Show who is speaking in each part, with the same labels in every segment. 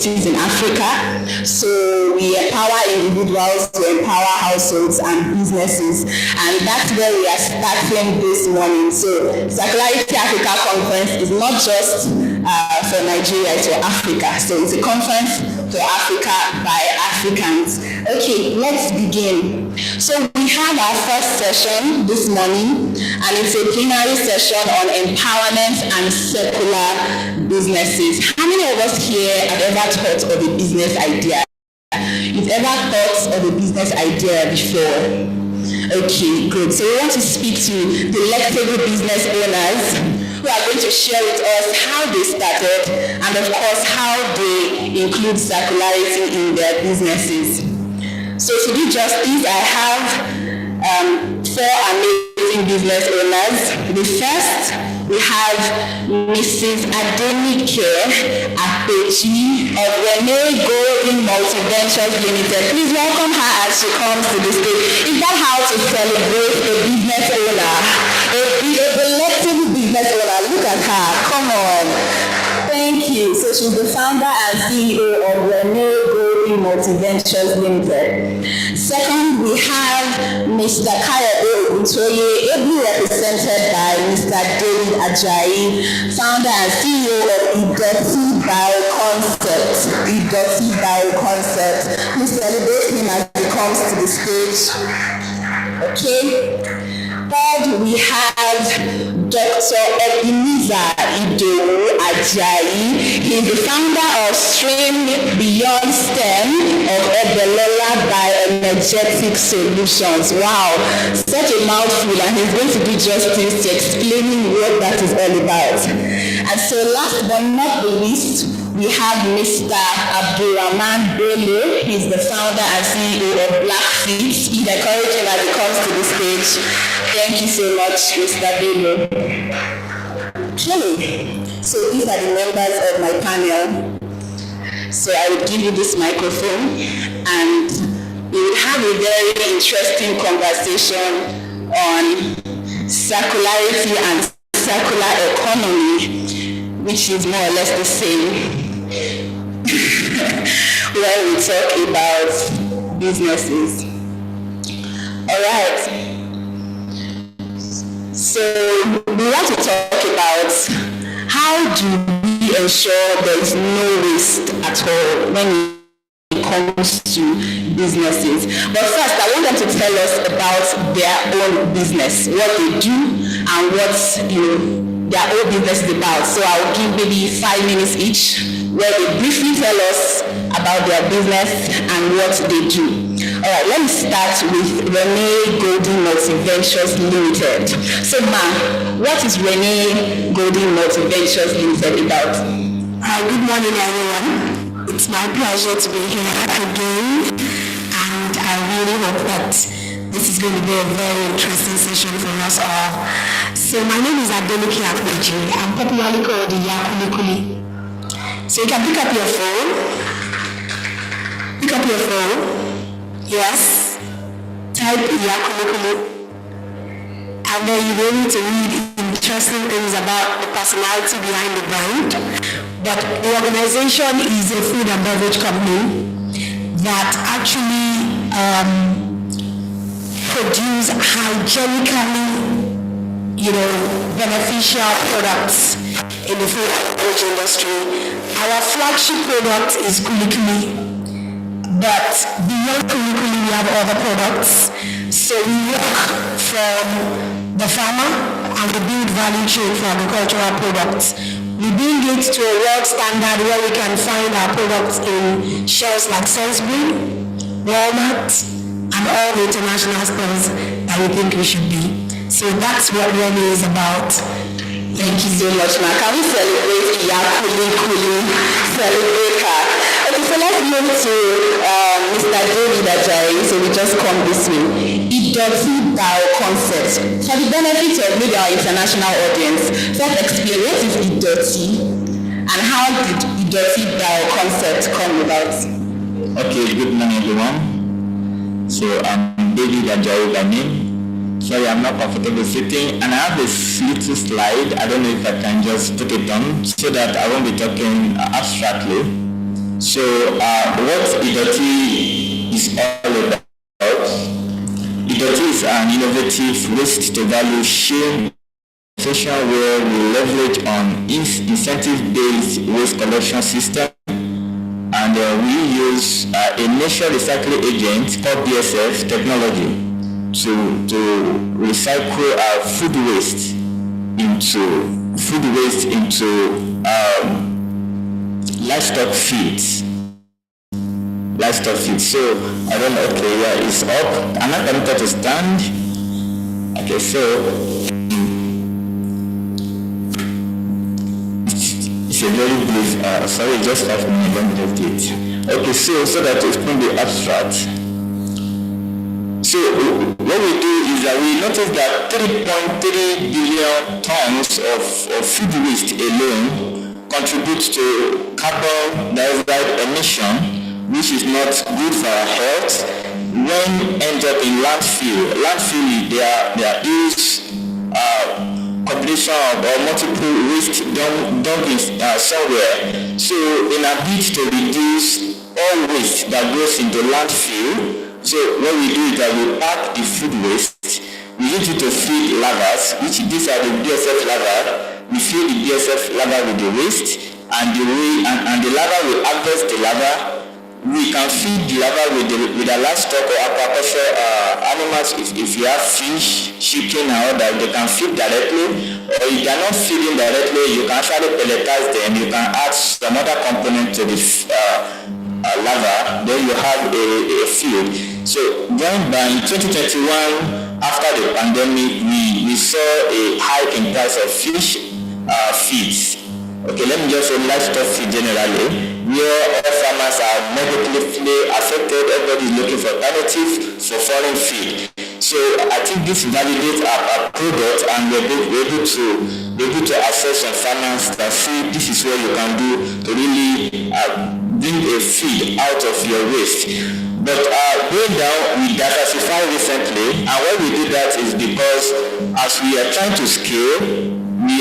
Speaker 1: communities in Africa. So we empower individuals to empower households and businesses, and that's where we are starting this morning. So Circularity Africa Conference is not just for Nigeria, it's for Africa. So it's a conference for Africa by Africans. Okay, let's begin. So we have our first session this morning, and it's a plenary session on empowerment and circular businesses. How many of us here have ever thought of a business idea? You've ever thought of a business idea before? Okay, good. So we want to speak to delectable business owners who are going to share with us how they started and of course how they include circularity in their businesses. So to do justice, I have four amazing business owners. The first, we have Mrs. Adenike Apechi of Renee Golden Multiventures Limited. Please welcome her as she comes to the stage. Is that how to celebrate a business owner? A delectable business owner. Look at her. Come on. Thank you. So she's the founder and CEO of Renee Golden Multiventures Limited. Second, we have Mr. Kayode Oguntoye, ably represented by Mr. David Ajayi, founder and CEO of Idoti Bioconcept. Idoti Bioconcept. Please celebrate him as he comes to the stage. Okay. Third, we have Dr. Ebenezer Idowu Ajayi. He is the founder of Stream Beyond STEM of Ebelela Bioenergetic Solutions. Wow, such a mouthful, and he's going to do justice to explaining what that is all about. And so last but not the least, we have Mr. Abdurrahman Bello. He's the founder and CEO of Blackfeet. Please encourage him as he comes to the stage. Thank you so much, Mr. Bello. Okay, so these are the members of my panel. So I will give you this microphone and we will have a very interesting conversation on circularity and circular economy, which is more or less the same when we talk about businesses. All right. So we want to talk about how do we ensure there is no waste at all when it comes to businesses. But first, I want them to tell us about their own business, what they do, and what their own business is about. So I'll give maybe 5 minutes each, where they briefly tell us about their business and what they do. All right, let me start with Renee Golden Multiventures Limited. So, Ma, what is Renee Golden Multiventures Limited about?
Speaker 2: Good morning, everyone. It's my pleasure to be here again, and I really hope that this is going to be a very interesting session for us all. So, my name is Adenike Apechi. I'm popularly called the Yakulikuli. So you can pick up your phone. Pick up your phone. Yes. Type Yakulikuli. And then you'll be able to read interesting things about the personality behind the brand. But the organization is a food and beverage company that actually produce hygienically, beneficial products in the food and beverage industry. Our flagship product is Kulikuli, but beyond Kulikuli we have other products. So we work from the farmer and the build value chain for agricultural products. We bring it to a world standard where we can find our products in shelves like Sainsbury's, Walmart, and all the international stores that we think we should be. So that's what Renee is about.
Speaker 1: Thank you so much, Ma. Can we celebrate Yakulikuli? Celebrate her. Okay, so let's move to Mr. David Ajayi. So we just come this way. Idoti Bioconcept. For the benefit of maybe our international audience, first explain what is Idoti and how did Idoti Bioconcept come about?
Speaker 3: Okay, good morning, everyone. So I'm David Ajayi by name. Sorry, I'm not comfortable sitting, and I have this little slide. I don't know if I can just put it on so that I won't be talking abstractly. So what Idoti is all about, Idoti is an innovative waste-to-value sharing organization where we leverage on incentive-based waste collection system, and we use a nature recycling agent called BSF technology to recycle our food waste into livestock feeds. So I don't know. Okay, yeah, it's up. I'm not permitted to stand. Okay, so it's a very brief. Sorry, just 5 minutes. Let me just do it. Okay, so that to explain the abstract. So what we do is that we notice that 3.3 billion tons of food waste alone contributes to carbon dioxide emission, which is not good for our health. When end up in landfill, they are used combination of multiple waste dumping somewhere. So in a bid to reduce all waste that goes into landfill, so what we do is that we pack the food waste, we use it to feed lavas, which these are the BSF lava. We fill the BSF lava with the waste, and the lava will harvest the lava. We can feed the lava with the livestock or aquaculture animals. If you have fish, chicken, and all that, they can feed directly. Or if they are not feeding directly, you can actually pelletize them. You can add some other component to the lava, then you have a field. So going by in 2021, after the pandemic, we saw a hike in price of fish feeds. Okay, let me just say livestock feed generally, where all farmers are negatively affected. Everybody is looking for alternative for foreign feed. So I think this validates our product, and we're able to assess some farmers that see this is what you can do to really bring a feed out of your waste. But going down, we diversify recently, and why we do that is because as we are trying to scale, we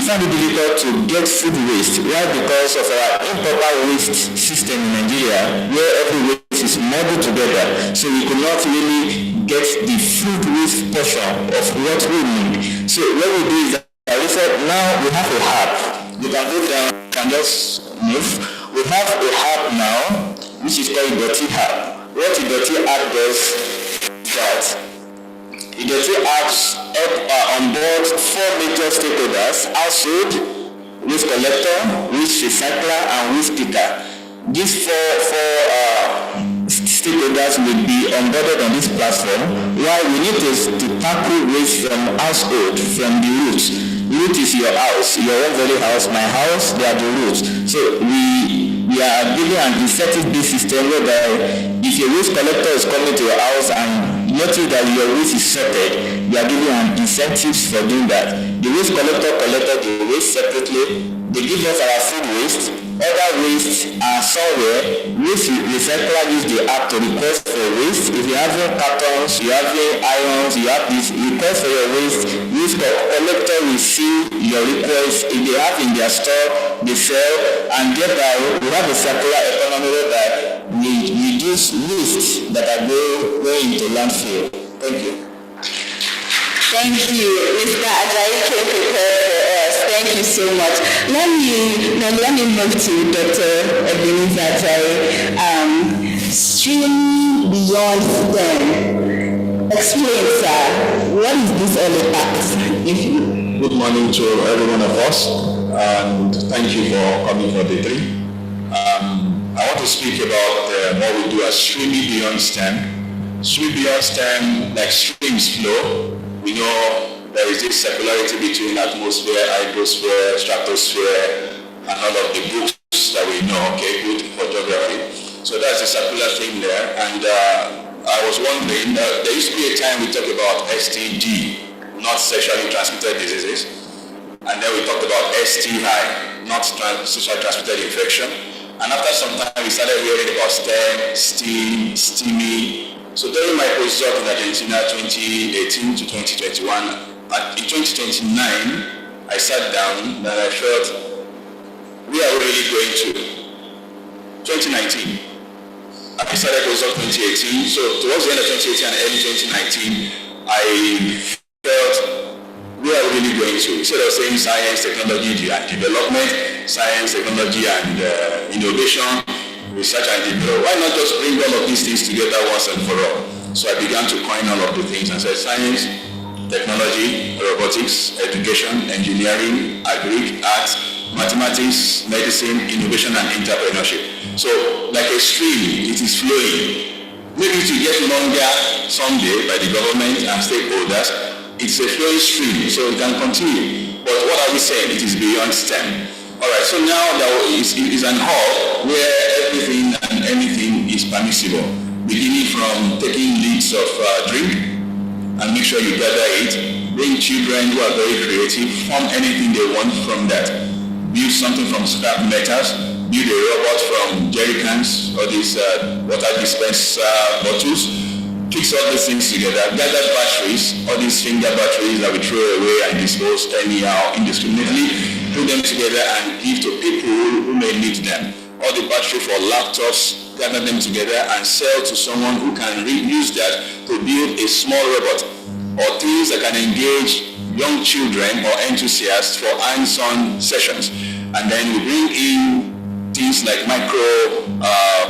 Speaker 3: find it difficult to get food waste. Why? Because of our improper waste system in Nigeria, where every waste is muddled together. So we could not really get the food waste portion of what we need. So what we do is that we said now we have a hub. You can go down, you can just move. We have a hub now, which is called Idoti Hub. What Idoti Hub does is that Idoti Hubs on board 4 major stakeholders: household, waste collector, waste recycler, and waste picker. These four stakeholders will be onboarded on this platform, while we need to tackle waste from household, from the roots. Root is your house, your own very house, my house, they are the roots. So we are building an incentive-based system whereby if your waste collector is coming to your house and notice that your waste is sorted, you are giving an incentives for doing that. The waste collector collected the waste separately. They give us our food waste. Other waste are somewhere. Waste recycler use the app to request for waste. If you have cartons, you have irons, you have this, request for your waste. Waste collector will see your request. If they have in their store, they sell, and thereby we have a circular economy whereby we reduce waste that are going into landfill. Thank you.
Speaker 1: Thank you, Mr. Ajayi came prepared for us. Thank you so much. Let me move to Dr. Ebenezer Ajayi. Stream beyond STEM. Explain, sir, what is this all about?
Speaker 4: Good morning to every one of us, and thank you for coming for day 3. I want to speak about what we do as Streaming Beyond STEM. Stream Beyond STEM, like streams flow. We know there is this circularity between atmosphere, hydrosphere, stratosphere, and all of the books that we know, okay, good for geography. So that's a circular thing there. And I was wondering, there used to be a time we talked about STD, not sexually transmitted diseases. And then we talked about STI, not sexually transmitted infection. And after some time, we started hearing about STEM, STEAM, STEAMY. So during my postdoc in Argentina 2018 to 2021, in 2029, I sat down and I felt, we are really going to. 2019. I started postdoc 2018, so towards the end of 2018 and early 2019, I felt we are really going to, instead of saying science, technology and development, science, technology and innovation, research and development, why not just bring all of these things together once and for all? So I began to coin all of the things and said science, technology, robotics, education, engineering, agri, arts, mathematics, medicine, innovation and entrepreneurship. So like a stream, it is flowing. Maybe to get longer someday by the government and stakeholders, it's a flowing stream, so it can continue. But what are we saying? It is beyond STEM. Alright, so now there is an hub where everything and anything is permissible, beginning from taking leads of drink, and make sure you gather it, bring children who are very creative, form anything they want from that, build something from scrap metals, build a robot from jerry cans or these water dispense bottles, fix all these things together, gather batteries, all these finger batteries that we throw away and dispose anyhow indiscriminately, put them together and give to people who may need them. All the battery for laptops, gather them together and sell to someone who can use that to build a small robot, or things that can engage young children or enthusiasts for hands-on sessions. And then we bring in things like micro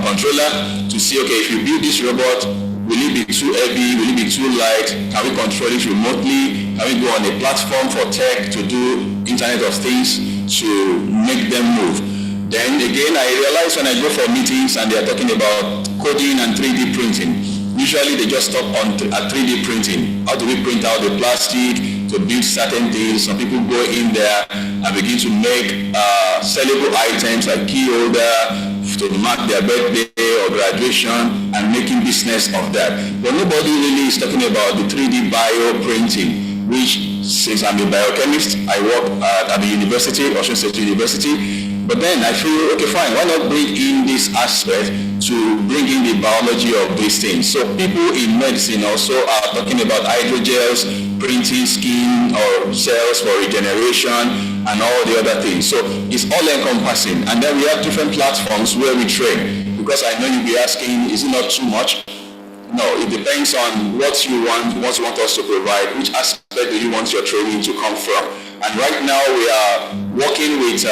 Speaker 4: controller to see, okay, if you build this robot, will it be too heavy? Will it be too light? Can we control it remotely? Can we go on a platform for tech to do Internet of Things to make them move? Then again, I realize when I go for meetings and they are talking about coding and 3D printing, usually they just stop at 3D printing. How do we print out the plastic to build certain things? Some people go in there and begin to make sellable items like key holder to mark their birthday or graduation and making business of that. But nobody really is talking about the 3D bio printing, which since I'm a biochemist, I work at the university, Ocean State University. But then I feel, okay, fine, why not bring in this aspect to bring in the biology of these things? So people in medicine also are talking about hydrogels, printing skin or cells for regeneration and all the other things. So it's all encompassing. And then we have different platforms where we train. Because I know you'll be asking, is it not too much? No, it depends on what you want us to provide, which aspect do you want your training to come from. And right now we are working with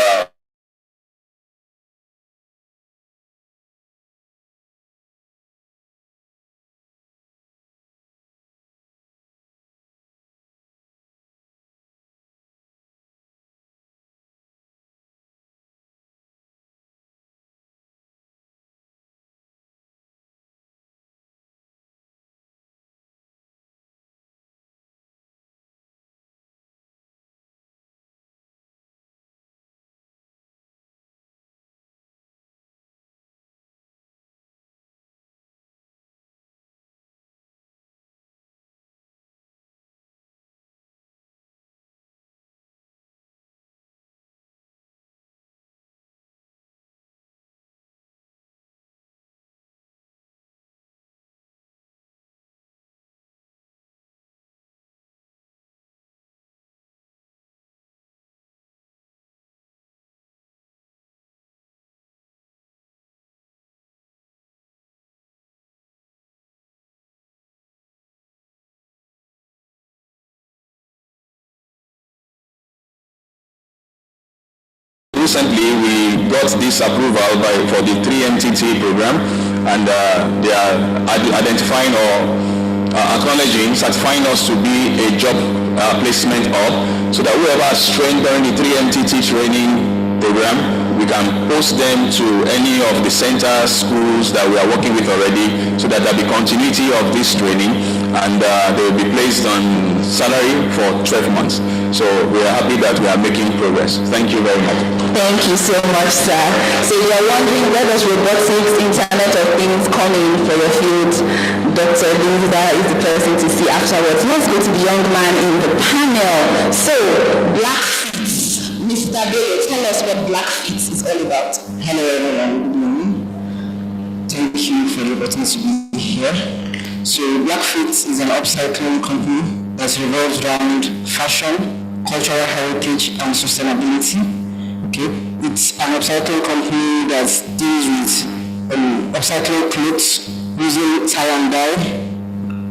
Speaker 4: recently we got this approval for the 3MTT program, and they are identifying or acknowledging, certifying us to be a job placement hub, so that whoever has trained during the 3MTT training program, we can post them to any of the centers, schools that we are working with already, so that there will be continuity of this training, and they will be placed on salary for 12 months. So we are happy that we are making progress. Thank you very much.
Speaker 1: Thank you so much, sir. So you are wondering, where does robotics, Internet of Things come in for your field? Dr. Linda is the person to see afterwards. Let's go to the young man in the panel. So, Blackfeet. Mr. Bello, tell us what Blackfeet is all about.
Speaker 5: Hello everyone, good morning. Thank you for the opportunity to be here. So Blackfeet is an upcycling company that revolves around fashion, cultural heritage and sustainability. Okay, it's an upcycling company that deals with upcycling clothes using tie and dye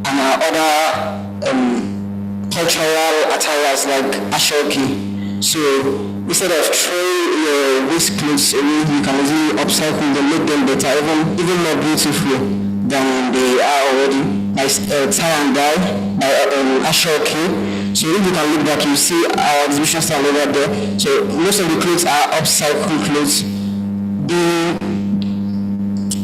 Speaker 5: and other cultural attires like ashoki. So instead of throwing your waste clothes away, you can easily upcycle them, make them better, even more beautiful than they are already. By tie and dye, by ashoki. So if you can look back, you see our exhibition stand over there. So most of the clothes are upcycled clothes.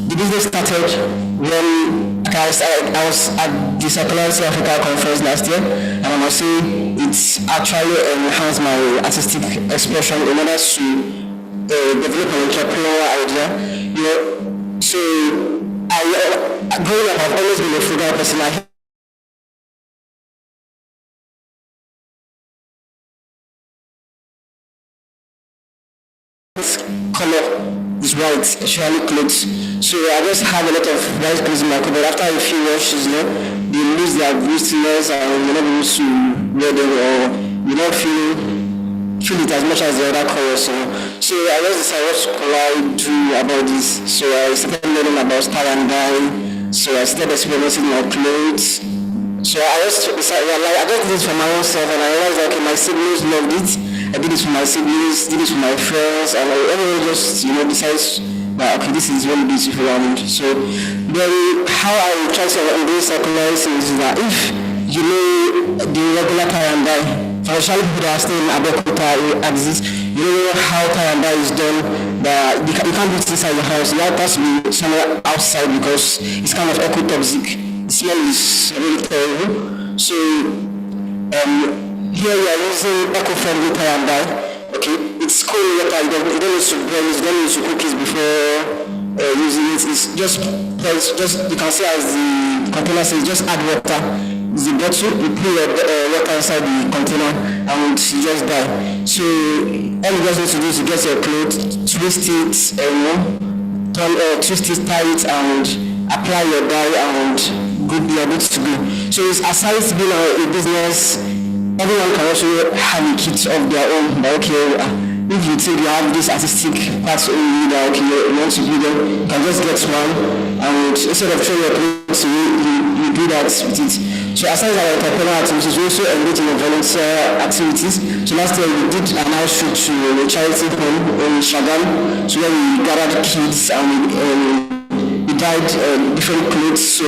Speaker 5: The business started when I was at the Circularity Africa conference last year, and I must say it's actually enhanced my artistic expression in order to develop an entrepreneurial idea. You know, so growing up, I've always been a frugal person. Color is white, especially clothes. So I just have a lot of white clothes in my cupboard. After a few washes, they lose their grittiness and you're not able to wear them, or you don't feel it as much as the other colors. So I just decided what could I do about this. So I started learning about tie and dye. So I started experimenting my clothes. So I just decided, I just did it for my own self, and I realized that my siblings loved it. I did it for my siblings, did it for my friends, and everyone just decides that okay, this is really beautiful. And so then how I try to embrace circularity is that if you know the regular tie and dye, for especially people that are staying in Abeokuta exists, you know how tie and dye is done, that you can't do it inside your house. You have to be somewhere outside because it's kind of eco-toxic. The smell is really terrible. So here we are using eco-friendly tie and dye. Okay, it's cool water. You don't need to boil it, you don't need to cook it before using it. It's just you can see as the container says, just add water. It's the bottle, you put your water inside the container and you just dye. So all you guys need to do is to get your clothes, twist it, twist it tight and apply your dye and you're good to go. So it's aside being a business, everyone can also have a kit of their own. But okay, if you think you have this artistic parts only that okay, you want to do them, you can just get one, and instead of throwing your clothes away, you do that with it. So aside our entrepreneurial activities, we also engage in volunteer activities. So last year we did an outreach to a charity home in Shagam, so where we gathered kids and we dyed different clothes. So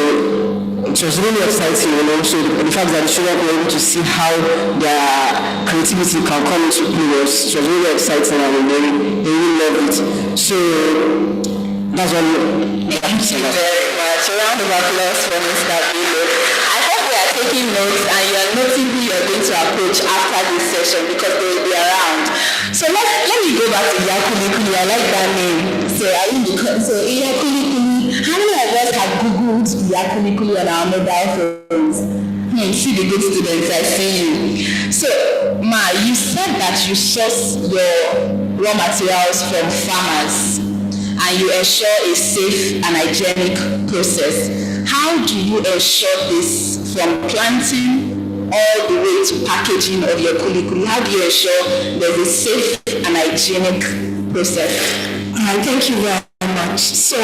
Speaker 5: it was really exciting, So the fact that the children were able to see how their creativity can come into play it was really exciting, and they really loved it. So that's what.
Speaker 1: Thank you very much. A round of applause for Mr. Bello. I hope we are taking notes and you are noting who you are going to approach after this session because they will be around. So let me go back to Iyakulikuli. I like that name. So Iyakulikuli. How many of us have Googled Iyakulikuli on our mobile phones? See the good students, I see you. So, Ma, you said that you source your raw materials from farmers and you ensure a safe and hygienic process. How do you ensure this from planting all the way to packaging of your kulikuli? How do you ensure there's a safe and hygienic process?
Speaker 2: Thank you very much. So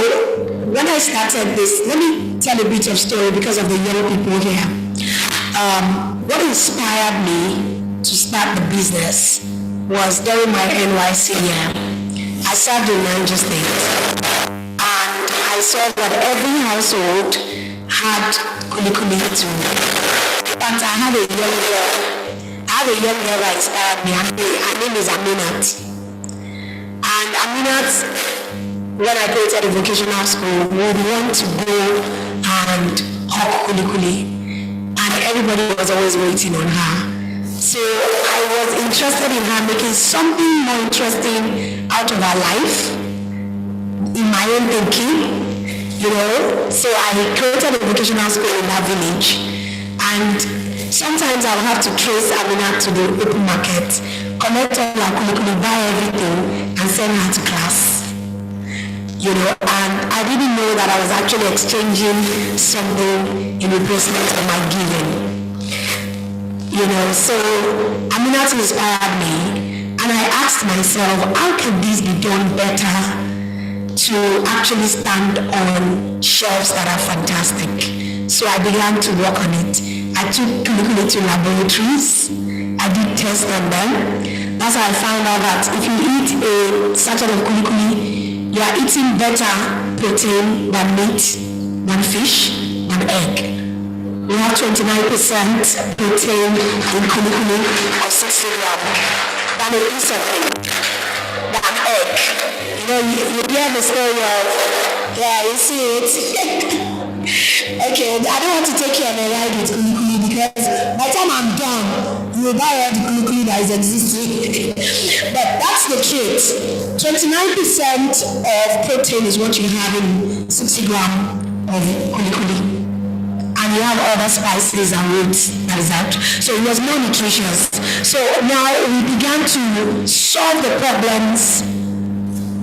Speaker 2: when I started this, let me tell a bit of story because of the young people here. What inspired me to start the business was during my NYC year. I served in Niger State, and I saw that every household had kulikuli too. But I had a young girl that inspired me. Her name is Aminat. And Aminat, when I created a vocational school, would want to go and hawk kulikuli, and everybody was always waiting on her. So I was interested in her making something more interesting out of her life, in my own thinking, So I created a vocational school in that village, and sometimes I would have to trace Amina to the open market, collect all her kulikuli, buy everything, and send her to class. And I didn't know that I was actually exchanging something in replacement for my giving. So Aminat inspired me, and I asked myself, how can this be done better to actually stand on shelves that are fantastic. So I began to work on it. I took kulikuli to laboratories. I did tests on them. That's how I found out that if you eat a sachet of kulikuli, you are eating better protein than meat, than fish, than egg. We have 29% protein in kulikuli of 60 grams than a piece of egg, than egg. You know, you hear the story of, yeah, you see it. Okay, I don't want to take you on a ride with kulikuli because by the time I'm done, you will buy all the kulikuli that is existing. But that's the truth. 29% of protein is what you have in 60 grams of kulikuli. And you have other spices and roots that is out. So it was more nutritious. So now we began to solve the problems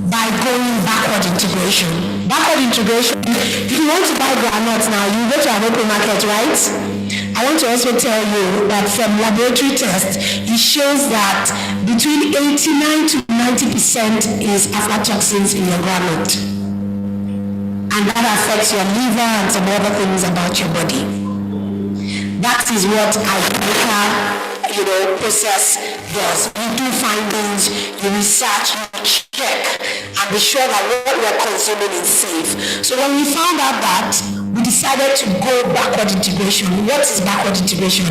Speaker 2: by going backward integration. Backward integration, if you want to buy groundnuts now, you go to an open market, right? I want to also tell you that from laboratory tests, it shows that between 89 to 90% is aflatoxins in your groundnut. And that affects your liver and some other things about your body. That is what agricultural, process does. You do findings, you research, you check, and be sure that what we are consuming is safe. So when we found out that, we decided to go backward integration. What is backward integration?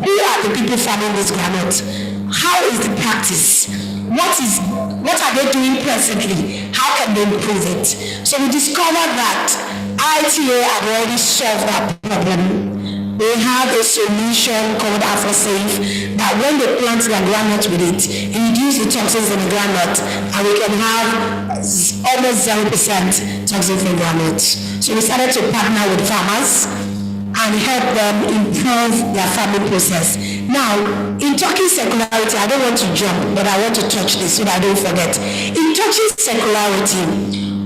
Speaker 2: Who are the people farming this granite? How is the practice? What are they doing presently? How can they improve it? So we discovered that ITA had already solved that problem. They have a solution called AfroSafe that when they plant their groundnut with it reduces the toxins in the groundnut, and we can have almost 0% toxins in groundnut. So we started to partner with farmers and help them improve their farming process. Now, in talking circularity, I don't want to jump, but I want to touch this so that I don't forget. In touching circularity,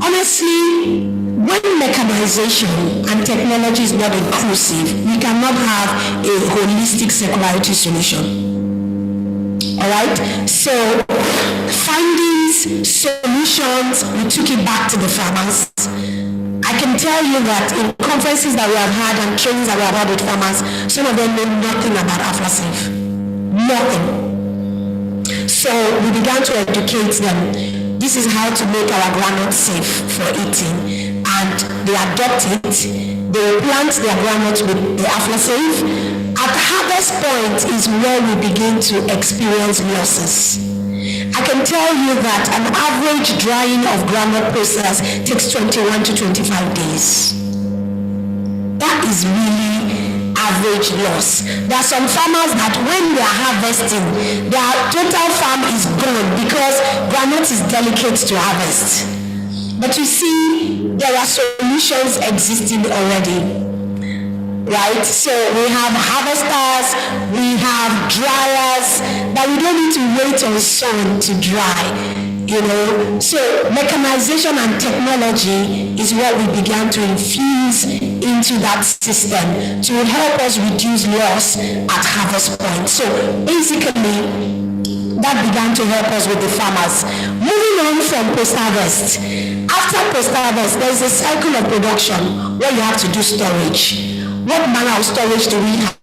Speaker 2: honestly, when mechanization and technology is not inclusive, we cannot have a holistic circularity solution. All right? So, findings, solutions, we took it back to the farmers. I can tell you that in conferences that we have had and trainings that we have had with farmers, some of them know nothing about AfroSafe. Nothing. So we began to educate them. This is how to make our groundnut safe for eating. And they adopt it. They plant their groundnut with the AfroSafe. At harvest point is where we begin to experience losses. I can tell you that an average drying of groundnut process takes 21 to 25 days. That is really average loss. There are some farmers that when they are harvesting, their total farm is gone because groundnut is delicate to harvest. But you see, there are solutions existing already. Right? So we have harvesters, we have dryers, that we don't need to wait on sun to dry, So mechanization and technology is what we began to infuse into that system to help us reduce loss at harvest point. So basically, that began to help us with the farmers. Moving on from post-harvest. After post-harvest, there's a cycle of production where you have to do storage. What manner of storage do we have?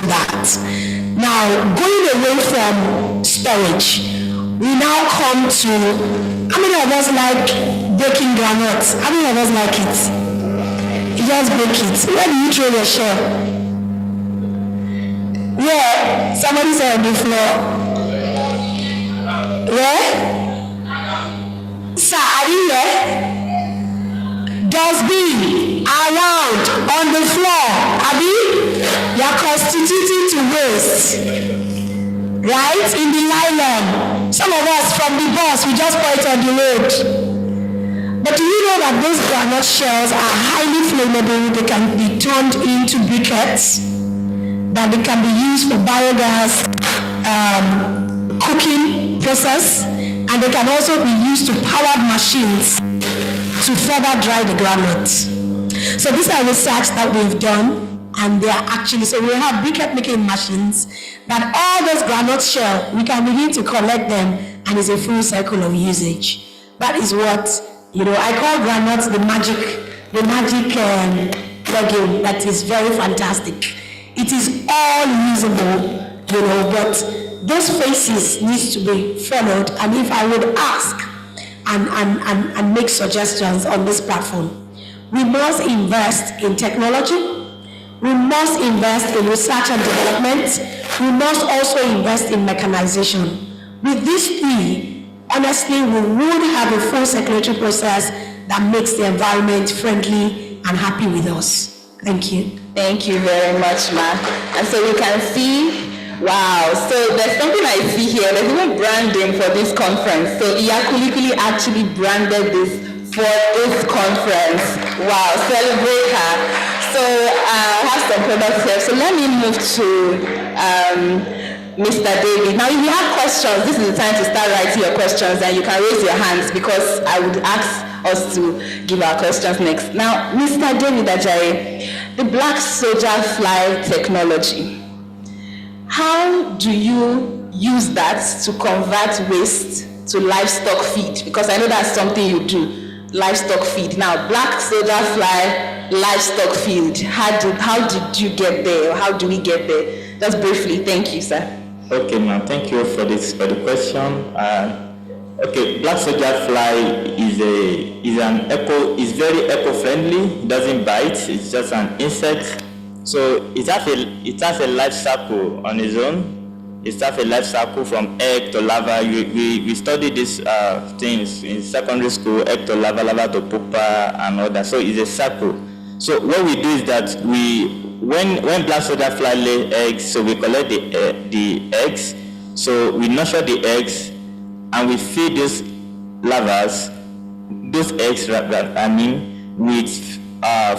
Speaker 2: That. Now, going away from storage, we now come to, how many of us like baking granules? How many of us like it? You just bake it. Where do you throw your shell? Where? Somebody said on the floor. Where? Sir, are you there? Dustbin around on the floor, Abi, you are constituting to waste, right? In the nylon. Some of us from the bus, we just pour it on the road. But do you know that those groundnut shells are highly flammable? They can be turned into briquettes, that they can be used for biogas cooking process, and they can also be used to power machines to further dry the groundnuts. So these are research that we've done, and they are actually, so we have briquette making machines that all those groundnut shell, we can begin to collect them and it's a full cycle of usage. That is what, I call groundnut the magic plugin that is very fantastic. It is all usable, but those phases needs to be followed. And if I would ask and make suggestions on this platform, we must invest in technology, we must invest in research and development, we must also invest in mechanization. With these three, honestly, we would have a full circulatory process that makes the environment friendly and happy with us. Thank you.
Speaker 1: Thank you very much, Ma. And so you can see, wow, so there's something I see here. There's even branding for this conference. So Iyakulikuli actually branded this for this conference. Wow, celebrate her. So I have some products here. So let me move to Mr. David. Now, if you have questions, this is the time to start writing your questions, and you can raise your hands because I would ask us to give our questions next. Now, Mr. David Ajayi, the black soldier fly technology, how do you use that to convert waste to livestock feed? Because I know that's something you do, livestock feed. Now, black soldier fly, livestock feed, how did you get there, or how do we get there? Just briefly, thank you, sir.
Speaker 3: Okay, ma'am, thank you for the question. Okay, black soldier fly is very eco-friendly. It doesn't bite. It's just an insect. So it has a life cycle on its own. It has a life cycle from egg to larva. We studied these things in secondary school: egg to larva, larva to pupa, and all that. So it's a cycle. So what we do is that when black soldier fly lay eggs, so we collect the eggs. So we nurture the eggs, and we feed those larvas, those eggs, with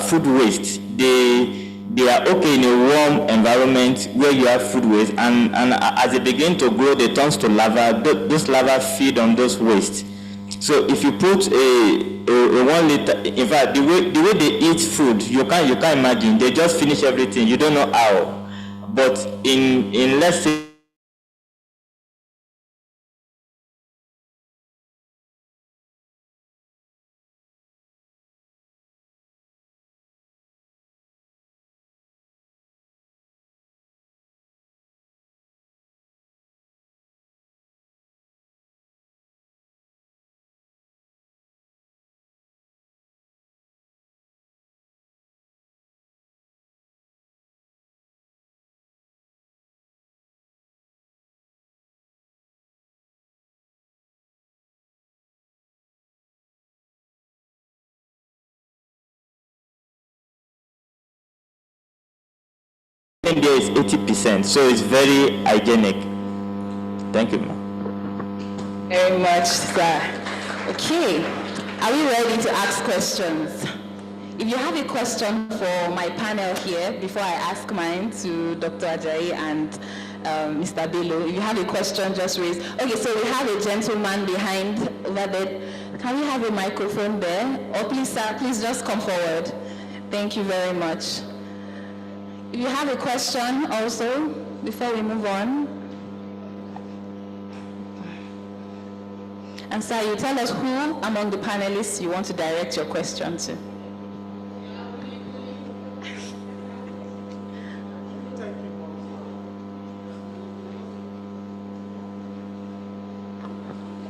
Speaker 3: food waste. They are okay in a warm environment where you have food waste, and as they begin to grow, they turn to larvae. Those larvae feed on those waste. So if you put a 1 liter, in fact, the way they eat food, you can't imagine. They just finish everything. You don't know how. But in let's say, there is 80%, so it's very hygienic. Thank you, ma'am.
Speaker 1: Very much, sir. Okay, are we ready to ask questions? If you have a question for my panel here, before I ask mine to Dr. Ajayi and Mr. Bello, if you have a question, just raise. Okay, so we have a gentleman behind over there. Can we have a microphone there? Or please, sir, please just come forward. Thank you very much. If you have a question also, before we move on. And sir, you tell us who among the panelists you want to direct your question to.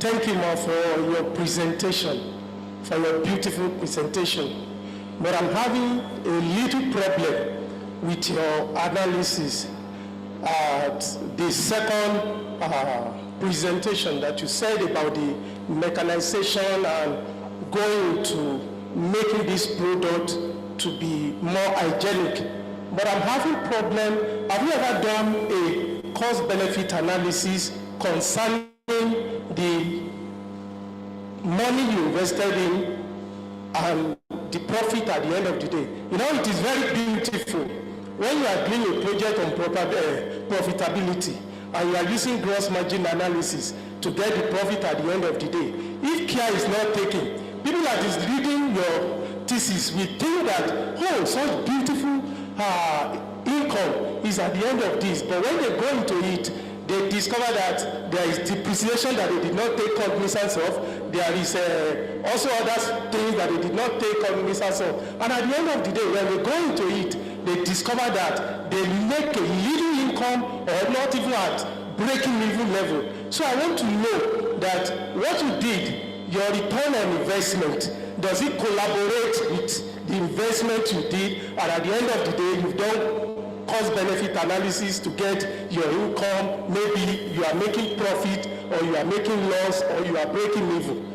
Speaker 6: Thank you, Ma, for your presentation, for your beautiful presentation. But I'm having a little problem with your analysis at the second presentation that you said about the mechanization and going to making this product to be more hygienic. But I'm having problem. Have you ever done a cost-benefit analysis concerning the money you invested in and the profit at the end of the day? You know, it is very beautiful when you are doing a project on profitability and you are using gross margin analysis to get the profit at the end of the day. If care is not taken, people that is reading your thesis will think that, oh, such beautiful income is at the end of this. But when they go into it, they discovered that there is depreciation that they did not take cognizance of. There is also other things that they did not take cognizance of. And at the end of the day, when they go into it, they discover that they make a little income or not even at breaking even level. So I want to know that what you did, your return on investment, does it collaborate with the investment you did? And at the end of the day, you've done cost-benefit analysis to get your income. Maybe you are making profit, or you are making loss, or you are breaking even.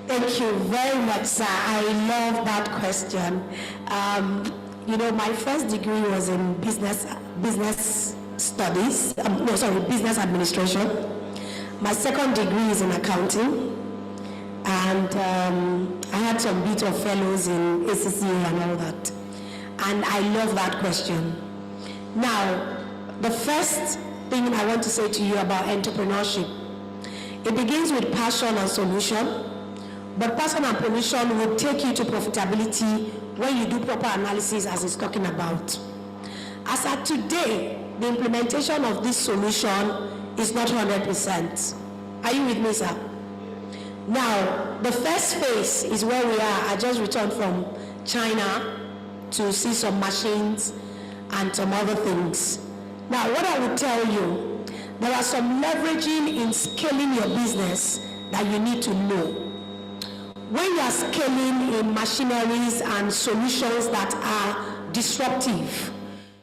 Speaker 2: Thank you very much, sir. I love that question. My first degree was in business studies. Business administration. My second degree is in accounting, and I had some bit of fellows in ACCA and all that. And I love that question. Now, the first thing I want to say to you about entrepreneurship, it begins with passion and solution. But passion and solution will take you to profitability when you do proper analysis, as it's talking about. As at today, the implementation of this solution is not 100%. Are you with me, sir? Now, the first phase is where we are. I just returned from China to see some machines and some other things. Now, what I will tell you, there are some leveraging in scaling your business that you need to know. When you are scaling in machineries and solutions that are disruptive,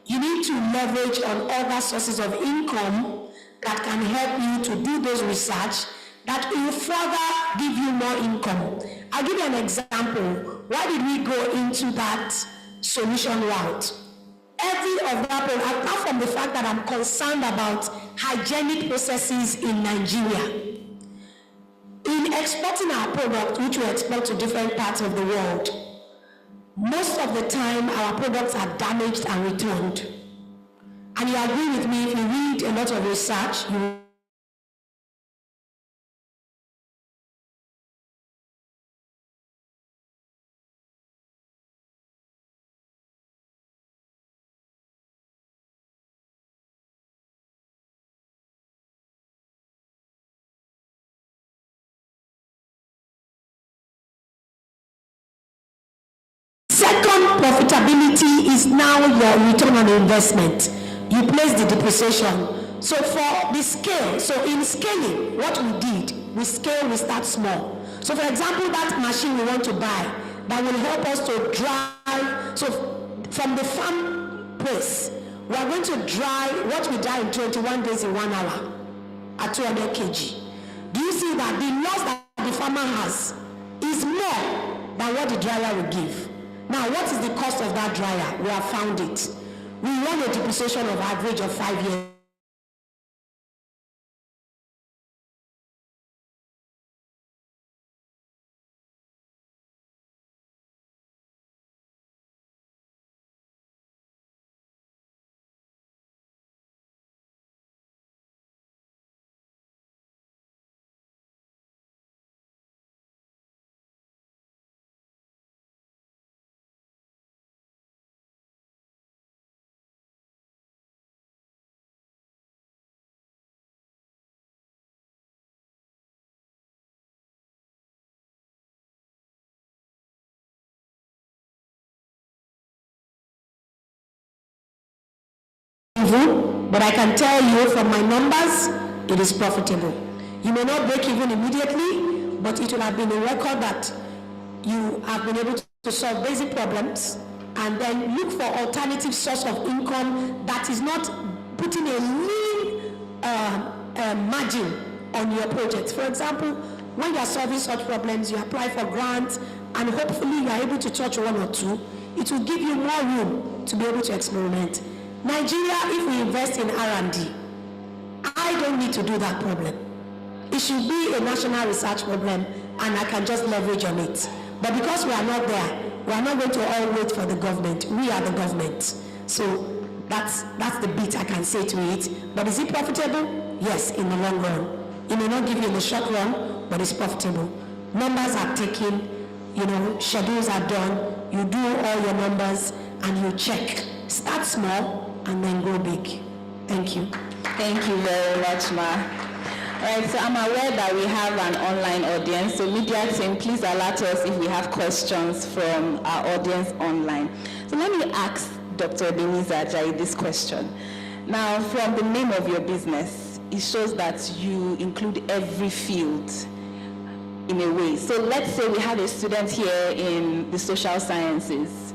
Speaker 2: you need to leverage on other sources of income that can help you to do those research that will further give you more income. I'll give you an example. Why did we go into that solution route? Every of that, apart from the fact that I'm concerned about hygienic processes in Nigeria, in exporting our product, which we export to different parts of the world, most of the time our products are damaged and returned. And you agree with me, if you read a lot of research, you second profitability is now your return on investment. You place the depreciation. So for the scale, so in scaling, what we did, we start small. So for example, that machine we want to buy, that will help us to dry, so from the farm place, we are going to dry what we dry in 21 days in 1 hour at 200 kg. Do you see that the loss that the farmer has is more than what the dryer will give? Now, what is the cost of that dryer? We have found it. We run a depreciation of average of 5 years. But I can tell you from my numbers, it is profitable. You may not break even immediately, but it will have been a record that you have been able to solve basic problems and then look for alternative source of income that is not putting a lean margin on your project. For example, when you are solving such problems, you apply for grants and hopefully you are able to touch 1 or 2. It will give you more room to be able to experiment. Nigeria, if we invest in R&D, I don't need to do that problem. It should be a national research problem and I can just leverage on it. But because we are not there, we are not going to all wait for the government. We are the government. So that's the bit I can say to it. But is it profitable? Yes, in the long run. It may not give you in the short run, but it's profitable. Numbers are taken, schedules are done, you do all your numbers and you check. Start small and then go big. Thank you.
Speaker 1: Thank you very much, Ma. All right, so I'm aware that we have an online audience, so media team, please alert us if we have questions from our audience online. So let me ask Dr. Ebenezer Ajayi this question. Now, from the name of your business, it shows that you include every field in a way. So let's say we have a student here in the social sciences,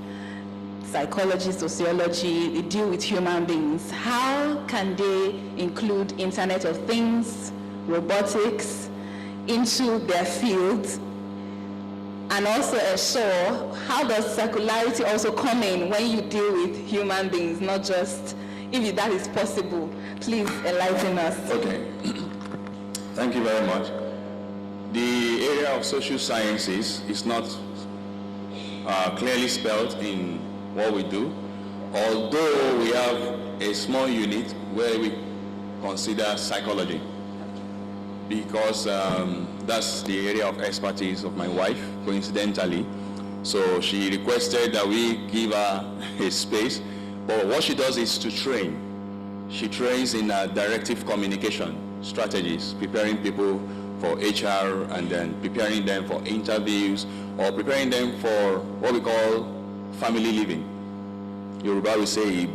Speaker 1: psychology, sociology, they deal with human beings. How can they include Internet of Things, robotics into their field? And also ensure, how does circularity also come in when you deal with human beings, not just, if that is possible, please enlighten us.
Speaker 4: Okay. Thank you very much. The area of social sciences is not clearly spelled in what we do, although we have a small unit where we consider psychology, because that's the area of expertise of my wife, coincidentally. So she requested that we give her a space, but what she does is to train. She trains in directive communication strategies, preparing people for HR and then preparing them for interviews or preparing them for what we call family living. Yoruba will say, you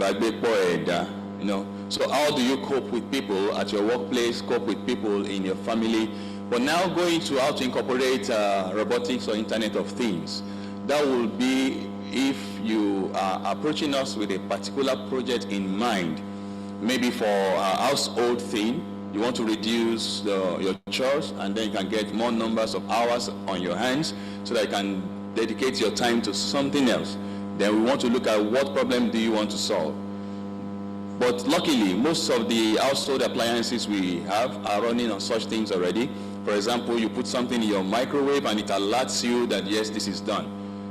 Speaker 4: know. So how do you cope with people at your workplace, cope with people in your family? But now going to how to incorporate robotics or Internet of Things. That will be if you are approaching us with a particular project in mind, maybe for a household thing, you want to reduce your chores and then you can get more numbers of hours on your hands so that you can dedicate your time to something else. Then we want to look at what problem do you want to solve. But luckily, most of the household appliances we have are running on such things already. For example, you put something in your microwave and it alerts you that yes, this is done.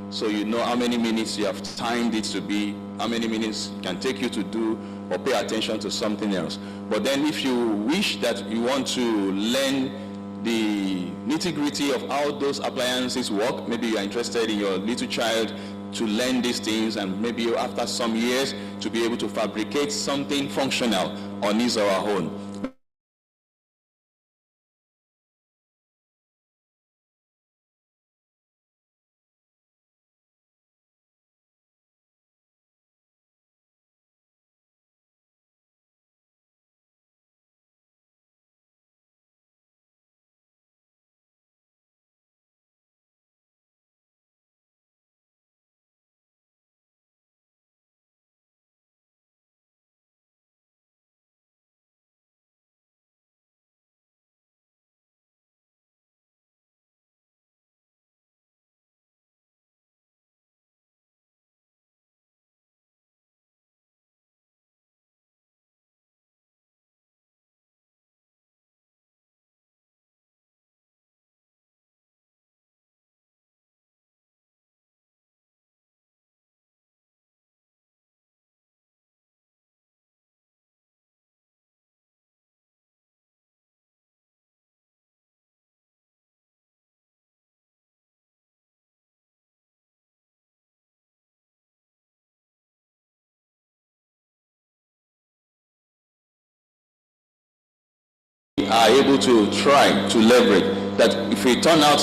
Speaker 4: So you know how many minutes you have timed it to be, how many minutes it can take you to do or pay attention to something else. But then if you wish that you want to learn the nitty-gritty of how those appliances work, maybe you are interested in your little child to learn these things, and maybe after some years to be able to fabricate something functional on his or her own. Are able to try to leverage that. If we turn out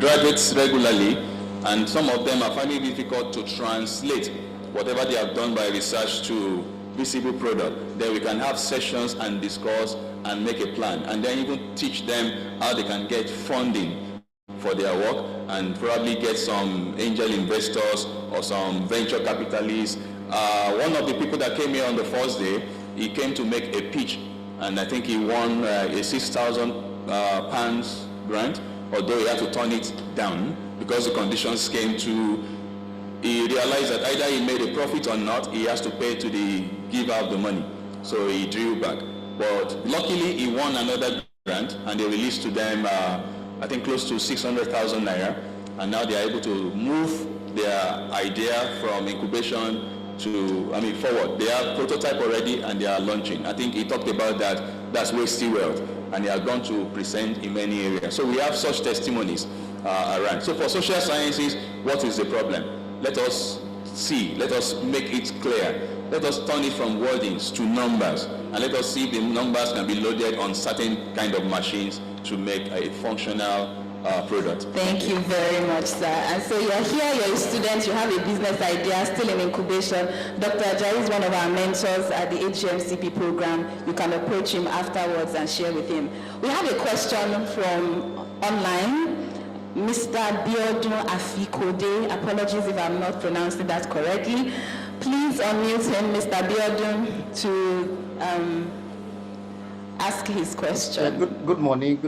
Speaker 4: graduates regularly and some of them are finding it difficult to translate whatever they have done by research to visible product, then we can have sessions and discuss and make a plan, and then even teach them how they can get funding for their work and probably get some angel investors or some venture capitalists. One of the people that came here on the first day, he came to make a pitch, and I think he won a £6,000 grant, although he had to turn it down because the conditions came to, he realized that either he made a profit or not, he has to pay to the giver of the money. So he drew back. But luckily he won another grant and they released to them, I think close to 600,000 naira. And now they are able to move their idea from incubation to, forward. They have prototype already and they are launching. I think he talked about that, that's wasting wealth, and they are going to present in many areas. So we have such testimonies around. So for social sciences, what is the problem? Let us see, let us make it clear
Speaker 7: let us turn it from wordings to numbers, and let us see if the numbers can be loaded on certain kind of machines to make a functional product.
Speaker 1: Thank you very much, sir. And so you're here, you're a student, you have a business idea, still in incubation. Dr. Ajayi is one of our mentors at the HGMCP program. You can approach him afterwards and share with him. We have a question from online. Mr. Biodun Afikode, apologies if I'm not pronouncing that correctly. Please unmute him, Mr. Biodun, to ask his question.
Speaker 8: Good morning.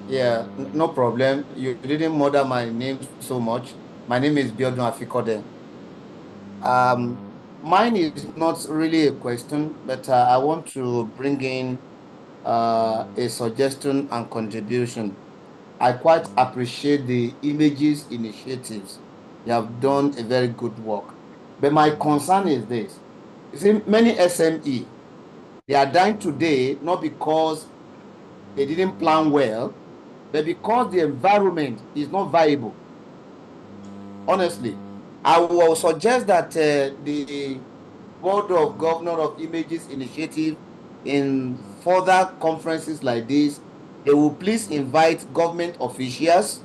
Speaker 8: Yeah, no problem. You didn't murder my name so much. My name is Biodun Afikode. Mine is not really a question, but I want to bring in a suggestion and contribution. I quite appreciate the images initiatives. You have done a very good work. But my concern is this. You see, many SME, they are dying today not because they didn't plan well, but because the environment is not viable. Honestly, I will suggest that the Board of Governors of Images Initiative, in further conferences like this, they will please invite government officials.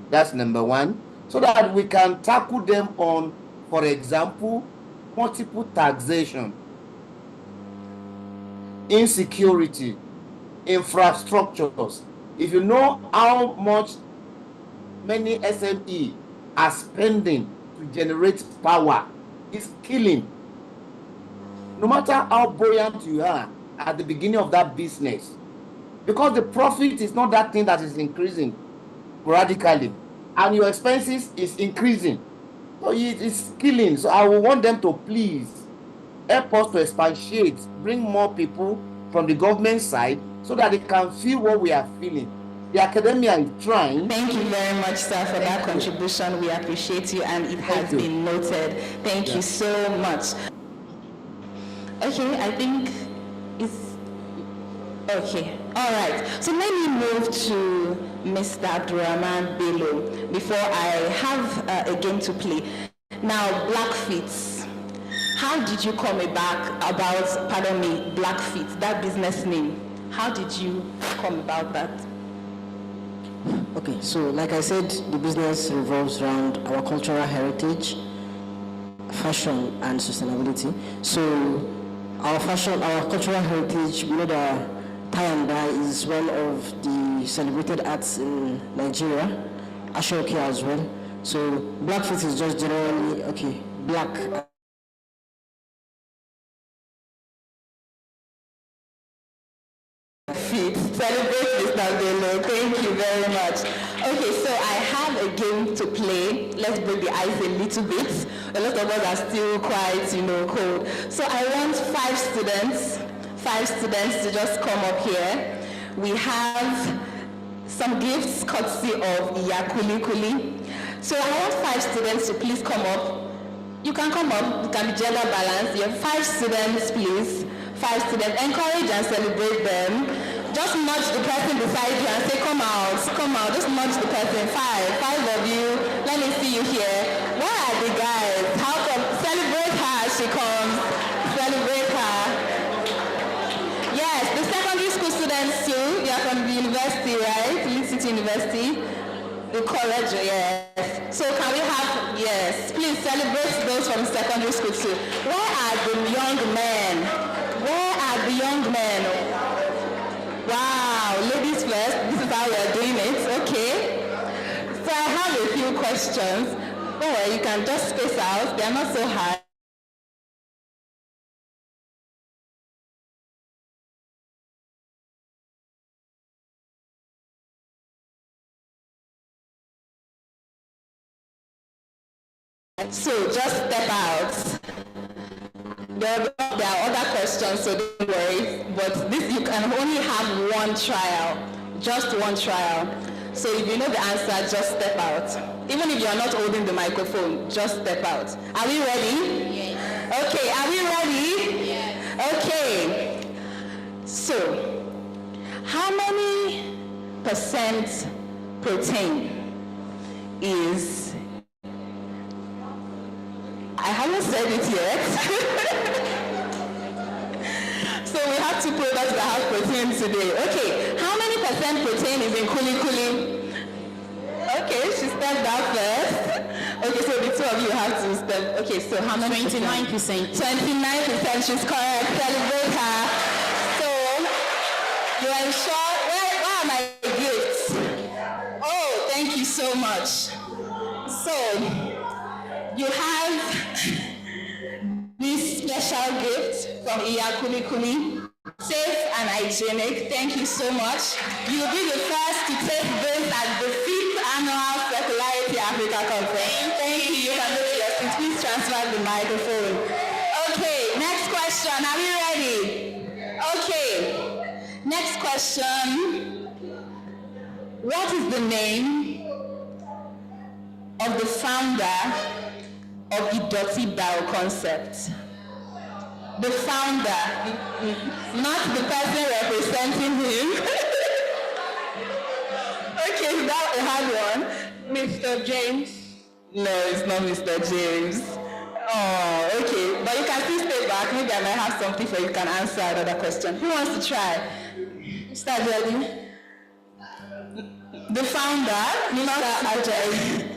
Speaker 8: That's number one, so that we can tackle them on, for example, multiple taxation, insecurity, infrastructures. If you know how much many SME are spending to generate power, it's killing. No matter how buoyant you are at the beginning of that business, because the profit is not that thing that is increasing radically, and your expenses is increasing, so it's killing. So I will want them to please help us to expatiate, bring more people from the government side, so that they can feel what we are feeling. The academia is trying.
Speaker 1: Thank you very much, sir, for that contribution. We appreciate you, and it has been noted. Thank you so much. Okay, I think it's okay. All right. So let me move to Mr. Abdurrahman Bello before I have a game to play. Now, Blackfeet. How did you come about Blackfeet, that business name? How did you come about that?
Speaker 5: Okay, so like I said, the business revolves around our cultural heritage, fashion, and sustainability. So our cultural heritage, we know that tie and dye is one of the celebrated arts in Nigeria, Ashoke as well. So Blackfeet is just generally, black.
Speaker 1: Celebrate Mr. Bello. Thank you very much. Okay, so I have a game to play. Let's break the ice a little bit. A lot of us are still quite, cold. So I want five students to just come up here. We have some gifts courtesy of Iyakulikuli. So I want 5 students to please come up. You can come up, you can be gender balanced. You have 5 students, please. 5 students. Encourage and celebrate them. Just nudge the person beside you and say, come out. Just nudge the person. 5 of you. Let me see you here. Where are the guys? How come? Celebrate her as she comes. Celebrate her. Yes, the secondary school students too. You are from the university, right? Leeds City University. The college, yes. So can we have, yes, please celebrate those from secondary school too. Where are the young men? Wow, ladies first, this is how we are doing it, okay. So I have a few questions. Don't worry, you can just space out, they are not so hard. So just step out. There are other questions, so don't worry. But this, you can only have one trial, just one trial. So if you know the answer, just step out. Even if you are not holding the microphone, just step out. Are we ready? Yes. Okay, are we ready? Yes. Okay. So, how many percent protein is... I haven't said it yet. So we have two products that have protein today. Okay, how many percent protein is in kuli kuli? Okay, she stepped out first. Okay, so the two of you have to step. Okay, so how many?
Speaker 2: 29%.
Speaker 1: 29%, she's correct. Celebrate her. So, you are sure? Where are my gifts? Oh, thank you so much. So, you have this special gift from Iyakuli Kuli. Safe and hygienic. Thank you so much. You'll be the first to take this at the 5th Annual Circularity Africa Conference. Thank you. You can go to your seat. Please transfer the microphone. Okay, next question. Are we ready? Okay. Next question. What is the name of the founder of Idoti Bio Concept? The founder, not the person representing him. Okay, is that a hard one? Mr. James? No, it's not Mr. James. Oh, okay. But you can still stay back. Maybe I might have something for you. You can answer another question. Who wants to try? Mr. Ajay? The founder, Mr. Ajay.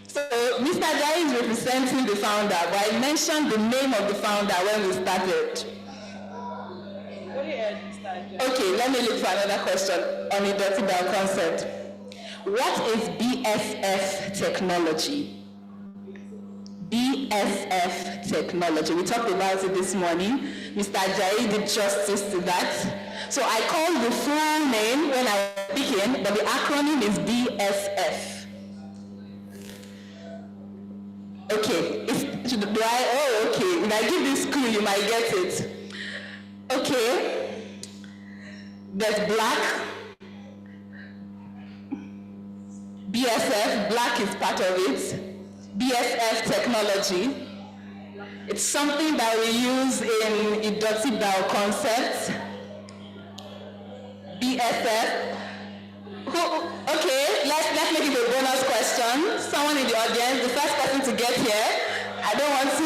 Speaker 1: So Mr. Ajay is representing the founder, but I mentioned the name of the founder when we started. Okay, let me look for another question on the Dirty Bell concept. What is BSF technology? BSF technology. We talked about it this morning. Mr. Ajay did justice to that. So I called the full name when I was speaking, but the acronym is BSF. Okay, okay. When I give this clue, you might get it. Okay. There's black. BSF, black is part of it. BSF technology. It's something that we use in Idoti Bio concept. BSF. Okay, let's make it a bonus question. Someone in the audience, the first person to get here. I don't want to.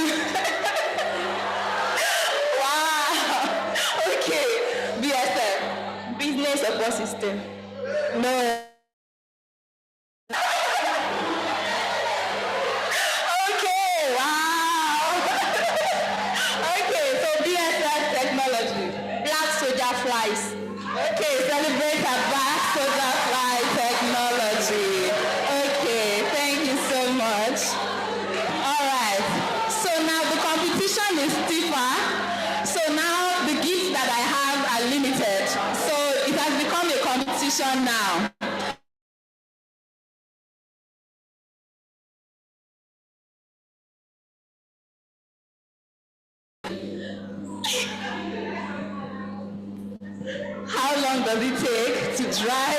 Speaker 1: Wow. Okay. BSF. Business support system. No. Okay. Wow. Okay. So BSF technology. Black soldier flies. Okay. Celebrate our black soldier fly technology. Okay. Thank you so much. All right. So now the competition is stiffer. So now the gifts that I have are limited. So it has become a competition now. How long does it take to dry?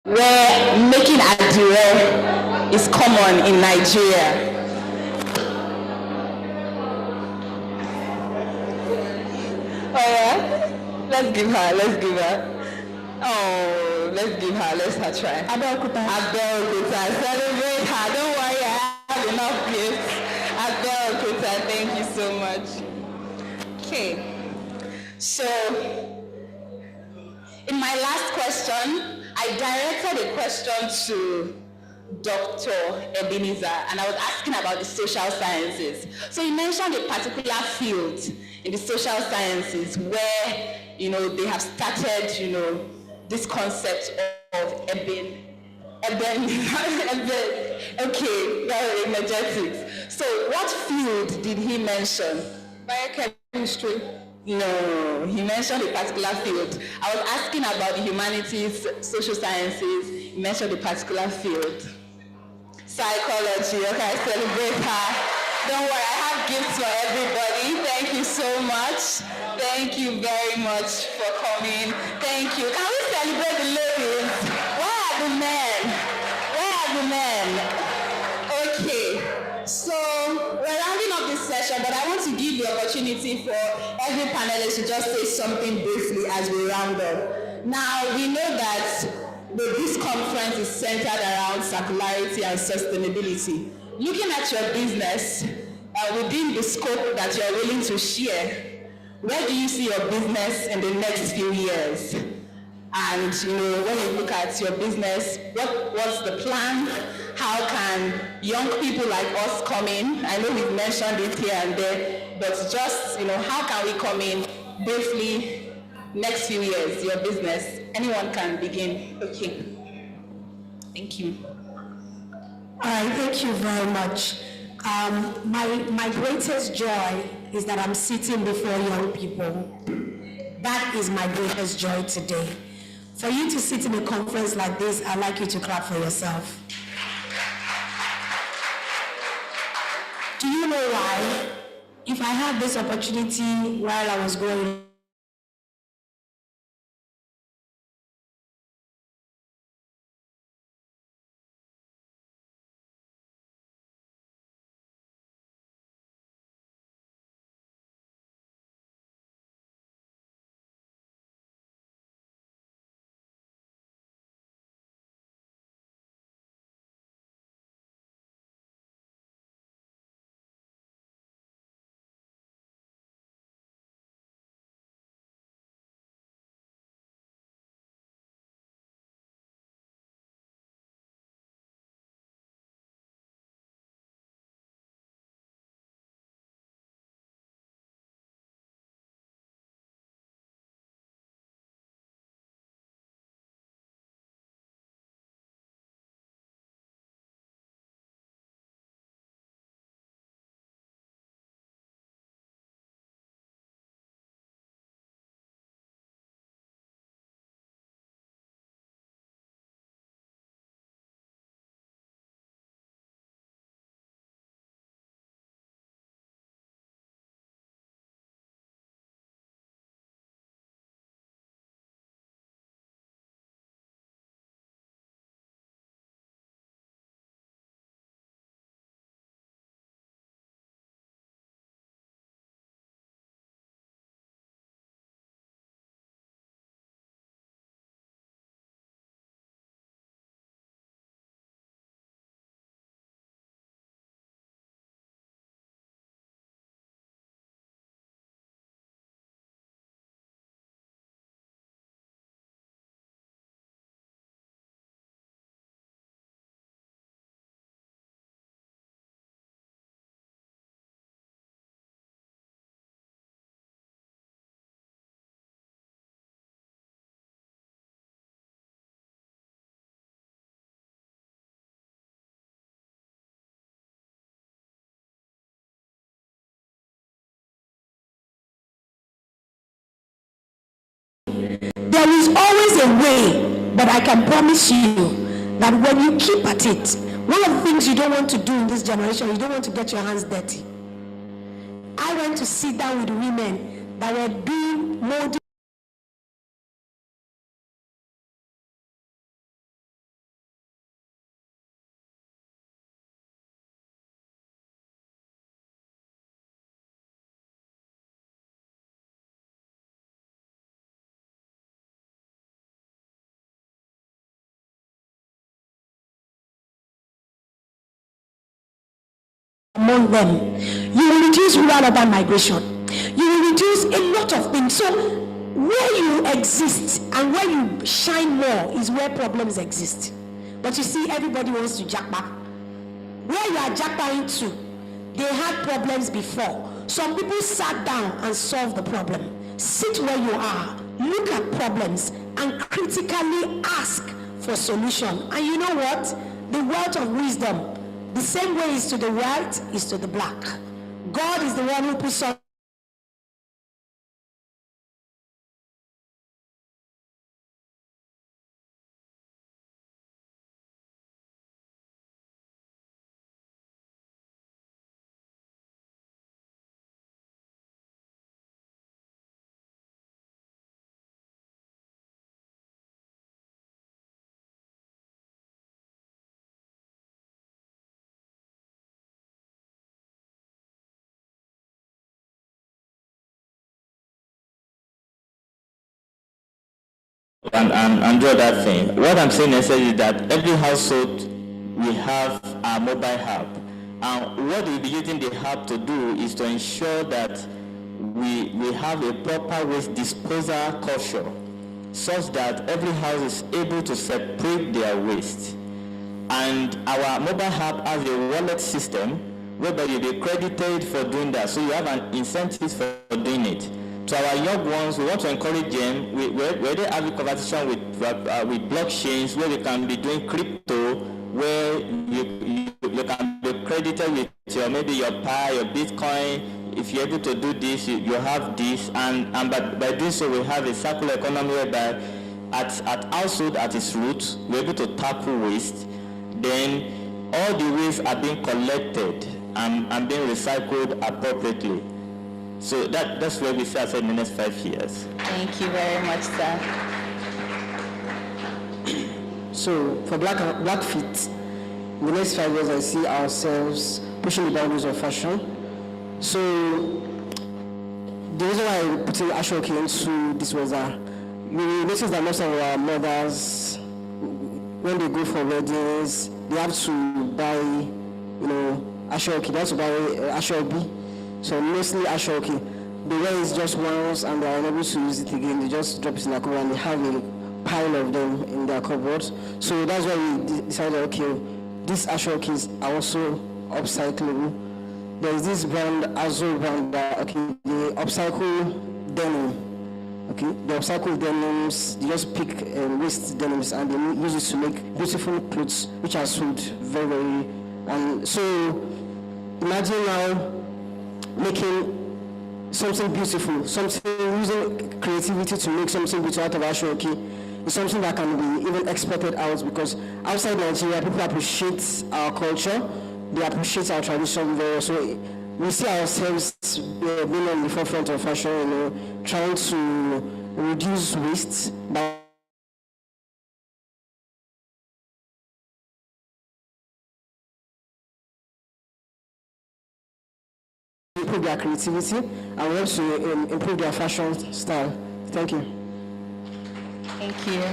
Speaker 1: Where making adire is common in Nigeria. Oh yeah? Let's give her. Oh, let's her try. Abeokuta. Celebrate her. Don't worry, I have enough gifts. Abeokuta, thank you so much. Okay. So, in my last question, I directed a question to Dr. Ebenezer, and I was asking about the social sciences. So he mentioned a particular field in the social sciences where, they have started, this concept of energetics. So what field did he mention? Biochemistry. No, he mentioned a particular field. I was asking about the humanities, social sciences. He mentioned a particular field. Psychology. Okay, I celebrate her. Don't worry, I have gifts for everybody. Thank you so much. Thank you very much for coming. Thank you. Can we celebrate the ladies? Where are the men? Where are the men? Okay, so we're rounding up this session, but I want to give the opportunity for every panelist to just say something briefly as we round up. Now, we know that this conference is centered around circularity and sustainability. Looking at your business, within the scope that you're willing to share, where do you see your business in the next few years? And when you look at your business, what's the plan? How can young people like us come in? I know we've mentioned it here and there, but just how can we come in briefly next few years, your business? Anyone can begin. Okay. Thank you.
Speaker 2: All right, thank you very much. My greatest joy is that I'm sitting before young people. That is my greatest joy today. For you to sit in a conference like this, I'd like you to clap for yourself. Do you know why? If I had this opportunity while I was growing there is always a way, but I can promise you that when you keep at it, one of the things you don't want to do in this generation, you don't want to get your hands dirty. I went to sit down with women that were doing molding among them. You will reduce rural urban migration. You will reduce a lot of things. So where you exist and where you shine more is where problems exist. But you see, everybody wants to jackpot. Where you are jackpotting to, they had problems before. Some people sat down and solved the problem. Sit where you are, look at problems, and critically ask for solution. And you know what? The wealth of wisdom, the same way is to the white, is to the black. God is the one who puts on
Speaker 3: and draw that thing. What I'm saying is that every household we have a mobile app, and what we'll be using the app to do is to ensure that we have a proper waste disposal culture, such that every house is able to separate their waste. And our mobile app has a wallet system whereby you'll be credited for doing that, so you have an incentive for doing it. To our young ones, we want to encourage them. We're they have a conversation with blockchains where we can be doing crypto, where you can be credited with maybe your Pi, your Bitcoin. If you're able to do this, you have this, and by doing so, we have a circular economy whereby at household at its roots, we're able to tackle waste. Then all the waste are being collected and being recycled appropriately. So that's where we see ourselves in the next 5 years.
Speaker 1: Thank you very much, sir.
Speaker 2: So for Blackfeet, in the next 5 years, I see ourselves pushing the boundaries of fashion. So the reason why I put Ashoki into this was that we notice that most of our mothers, when they go for weddings, they have to buy, Ashoki. They have to buy Ashobi. So mostly Ashoki. They wear it just once and they are unable to use it again. They just drop it in their cupboard and they have a pile of them in their cupboards. So that's why we decided, okay, these Ashokis are also upcyclable. There is this brand, Azul brand, that they upcycle denim. Okay, they upcycle denims. They just pick waste denims and they use it to make beautiful clothes, which are sold very. And so imagine now making something beautiful, something using creativity to make something beautiful out of Ashoki. It's something that can be even exported out, because outside Nigeria, people appreciate our culture, they appreciate our tradition very well. So we see ourselves being on the forefront of fashion, trying to reduce waste by improve their creativity and want to improve their fashion style. Thank you.
Speaker 1: Thank you.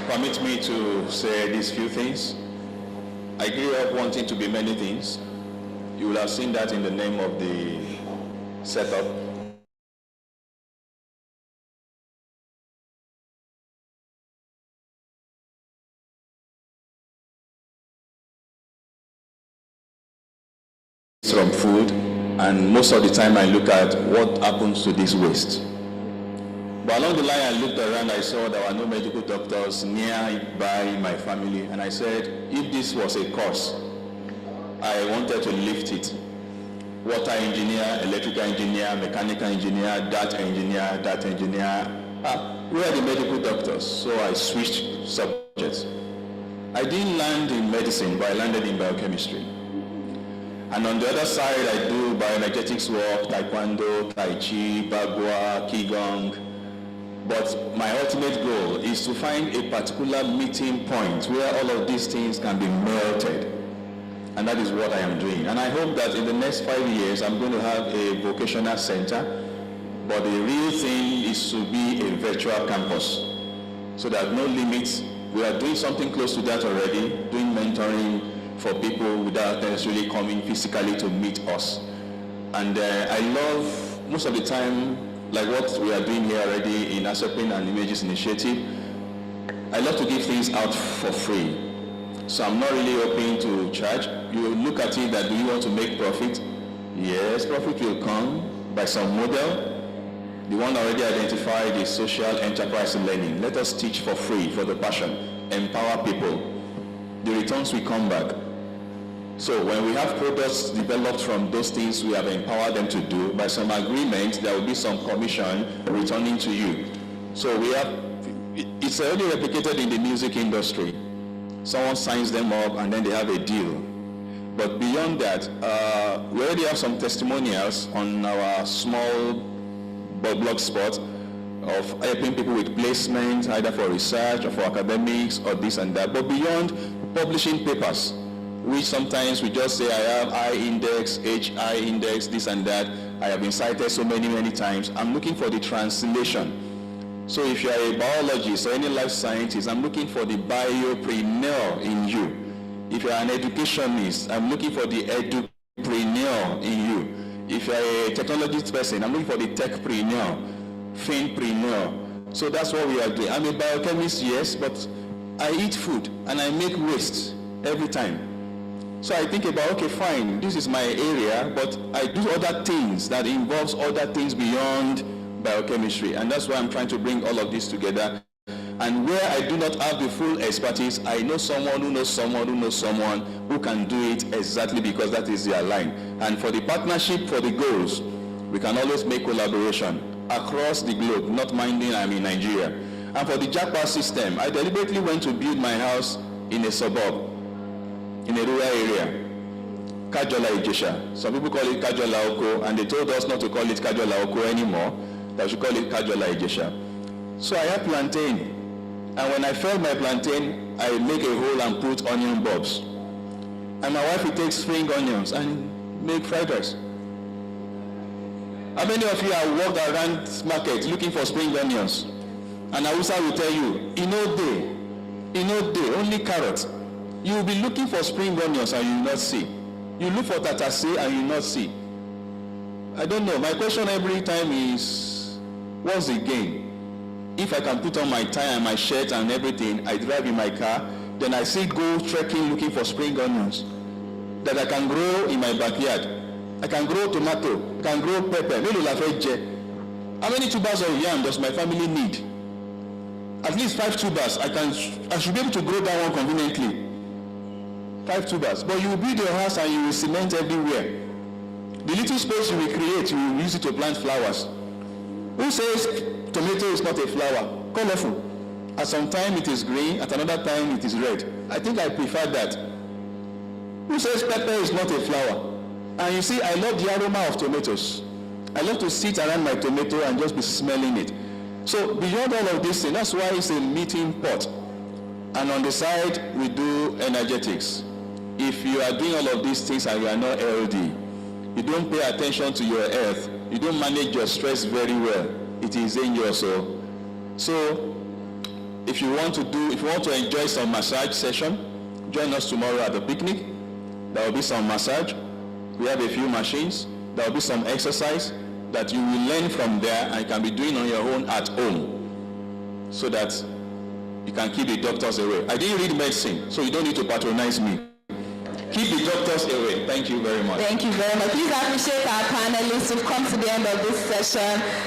Speaker 7: Permit me to say these few things. I grew up wanting to be many things. You will have seen that in the name of the setup. From food, and most of the time I look at what happens to this waste. But along the line I looked around, I saw there were no medical doctors nearby my family, and I said, if this was a course, I wanted to lift it. Water engineer, electrical engineer, mechanical engineer, that engineer. Where are the medical doctors? So I switched subjects. I didn't land in medicine, but I landed in biochemistry. And on the other side, I do bioenergetics work, taekwondo, tai chi, bagua, qigong. But my ultimate goal is to find a particular meeting point where all of these things can be melted. And that is what I am doing. And I hope that in the next 5 years, I'm going to have a vocational center. But the real thing is to be a virtual campus, so that no limits. We are doing something close to that already, doing mentoring for people without necessarily coming physically to meet us. And I love, most of the time, like what we are doing here already in Asopin and Images Initiative, I love to give things out for free. So I'm not really hoping to charge. You look at it that, do you want to make profit? Yes, profit will come by some model. The one already identified is social enterprise learning. Let us teach for free, for the passion, empower people. The returns will come back. So when we have products developed from those things we have empowered them to do, by some agreement, there will be some commission returning to you. So we have, it's already replicated in the music industry. Someone signs them up and then they have a deal. But beyond that, we already have some testimonials on our small blog spot of helping people with placement, either for research or for academics or this and that. But beyond publishing papers, which sometimes we just say, I have I index, HI index, this and that. I have been cited so many times. I'm looking for the translation. So if you are a biologist or any life scientist, I'm looking for the biopreneur in you. If you are an educationist, I'm looking for the edupreneur in you. If you are a technologist person, I'm looking for the techpreneur, finpreneur. So that's what we are doing. I'm a biochemist, yes, but I eat food and I make waste every time. So I think about, okay, fine, this is my area, but I do other things that involves other things beyond biochemistry, and that's why I'm trying to bring all of this together. And where I do not have the full expertise, I know someone who knows someone who knows someone who can do it exactly because that is their line. And for the partnership, for the goals, we can always make collaboration across the globe, not minding I'm in Nigeria. And for the Jackpot system, I deliberately went to build my house in a suburb, in a rural area, Kajola Ijesha. Some people call it Kajola Oko, and they told us not to call it Kajola Oko anymore, that we should call it Kajola Ijesha. So I have plantain, and when I fell my plantain, I make a hole and put onion bulbs. And my wife will take spring onions and make fried rice. How many of you have walked around market looking for spring onions? And Hausa will tell you, only carrots. You will be looking for spring onions and you will not see. You look for tatase and you will not see. I don't know. My question every time is, what's the gain? If I can put on my tie and my shirt and everything, I drive in my car, then I still go trekking looking for spring onions that I can grow in my backyard. I can grow tomato, I can grow pepper. How many tubers of yam does my family need? At least 5 tubers. I should be able to grow that one conveniently. 5 tubers. But you will build your house and you will cement everywhere. The little space you will create, you will use it to plant flowers. Who says tomato is not a flower? Colorful. At some time it is green, at another time it is red. I think I prefer that. Who says pepper is not a flower? And you see, I love the aroma of tomatoes. I love to sit around my tomato and just be smelling it. So beyond all of this thing, that's why it's a meeting pot. And on the side, we do energetics. If you are doing all of these things and you are not healthy, you don't pay attention to your health, you don't manage your stress very well, it is dangerous. So if you want to enjoy some massage session, join us tomorrow at the picnic. There will be some massage. We have a few machines. There will be some exercise that you will learn from there and can be doing on your own at home, so that you can keep the doctors away. I didn't read medicine, so you don't need to patronize me. Keep the doctors away. Thank you very much.
Speaker 1: Thank you very much. Please appreciate our panelists who've come to the end of this session.